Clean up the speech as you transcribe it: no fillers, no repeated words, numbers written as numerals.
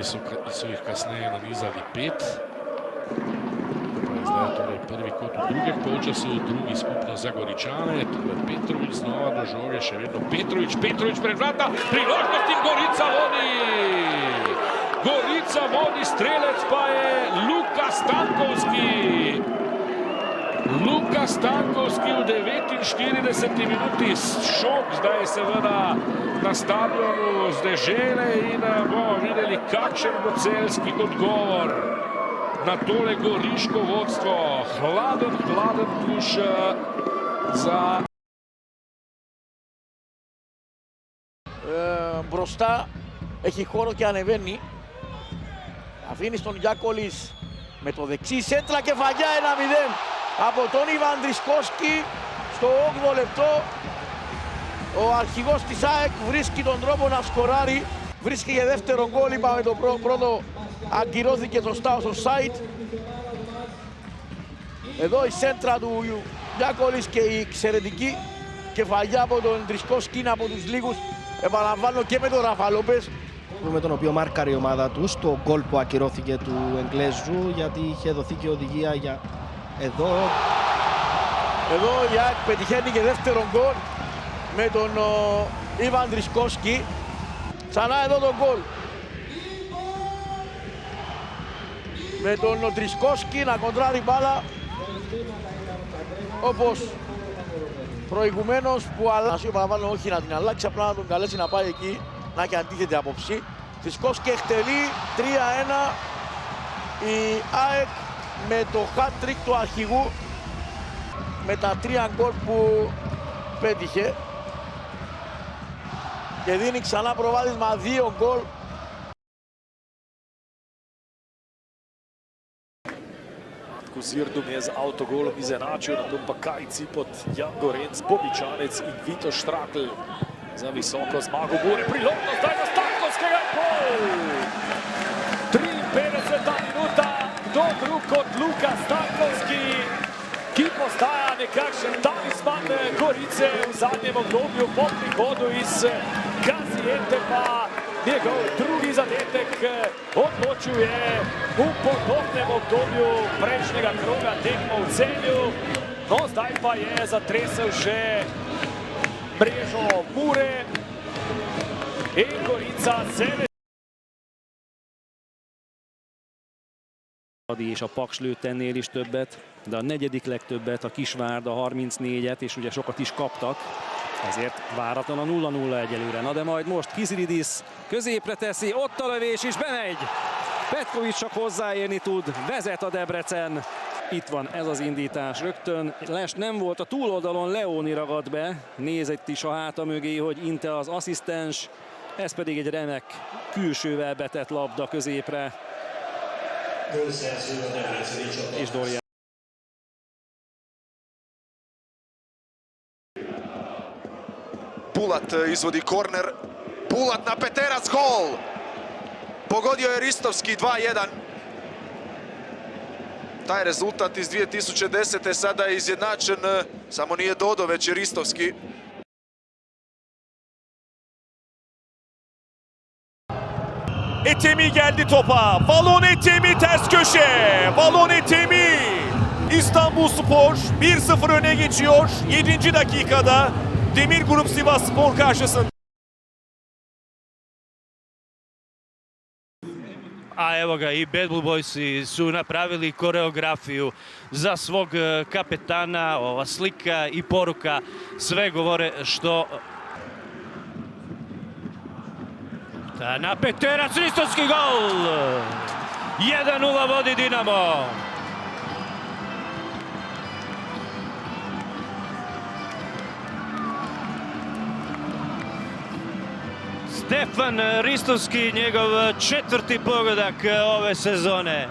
So jih kasneje nanizali 5. Pa je zdaj torej prvi kot v drugem polčasu, drugi skupno za Goričane. Tole Petrović znova do žoge, še vedno Petrović pred vrata, priložnost in Gorica vodi! Gorica vodi, strelec pa je Luka Stankovski. Luka Stankovski v 49. minuti, šok zdaj seveda na stadionu z Dežele in bomo videli, kakšen bo celjski odgovor na tole goriško vodstvo. Hladen duš za... Μπροστά έχει χώρο και ανεβαίνει. Αφήνει στον Γιάκολης με το δεξί σέντρα, κεφαλιά 1-0 από τον Ιβάν Τρισκόσκι στο 8ο λεπτό. Ο αρχηγός της ΑΕΚ βρίσκει τον τρόπο να σκοράρει. Βρίσκει για δεύτερο γκολ, είπαμε το πρώτο αγκυρώθηκε σωστά στο site. Εδώ η σέντρα του Γιάκολης και η εξαιρετική κεφαλιά από τον Τρισκόσκι είναι από τους λίγους, επαναλαμβάνω, και με τον Ραφαλόπες, με τον οποίο μάρκαρε η ομάδα του στο γκολ που ακυρώθηκε του Εγγλέζου, γιατί είχε δοθεί και οδηγία για εδώ. Εδώ η ΑΕΚ πετυχαίνει και δεύτερο γκολ με τον Ιβάν Τρισκόσκι. Ξανά εδώ το γκολ με τον Τρισκόσκι να κοντράρει μπάλα όπως προηγουμένως που αλλάζει. Παραβάλλον όχι να την αλλάξει, απλά να τον καλέσει να πάει εκεί, να έχει αντίθετη άποψη. Τρισκόσκι εκτελεί 3-1 η ΑΕΚ με το hat-trick του αρχηγού με τα 3 γκολ που πέτυχε και δίνει ξανά προβάδισμα 2 γκολ. Zirdum je z avtogolom izenačil, na tom pa Kaj Cipot, Jan Gorenc, Bobičanec in Vito Štrakl za visoko zmago. Gore priložnost zdaj za Stankovskega, gol! 53. minuta, kdo drug kot Luka Stankovski, ki postaja nekakšen talisman Gorice v zadnjem obdobju po prihodu iz Gaziantepa. Njegov drugi zadetek odločil je v podobnem obdobju prejšnjega kroga tekmo v Celju. No, zdaj pa je zatresel še mrežo Mure in Gorica Celje. És a Paks lőtt ennél is többet, de a negyedik legtöbbet a Kisvárda 34-et, és ugye sokat is kaptak. Ezért váratlan a 0-0 egyelőre. Na de majd most Kizilidis középre teszi, ott a lövés is bemegy. Petković csak hozzáérni tud, vezet a Debrecen. Itt van ez az indítás rögtön. Les nem volt a túloldalon, Leoni ragad be. Néz itt is a háta mögé, hogy Inte az asszisztens. Ez pedig egy remek külsővel betett labda középre. És Dorian. Pulat izvodi korner, Pulat na Peterac, gol! Pogodio je Ristovski 2-1. Taj rezultat iz 2010. sada je izjednačen, samo nije Dodo, već je Ristovski. Etemi geldi topa. Valon Etemi ters köşe. Valon Etemi. İstanbulspor 1-0 öne geçiyor 7. dakikada. Demirgrup Sivasspor karşısında. A evo ga, i Bad Blue Boysi su napravili koreografiju za svog kapetana. Ova slika i poruka sve govore što... Na Peterac, Ristovski gol! 1-0 vodi Dinamo. Stefan Ristovski, njegov 4. pogodak ove sezone.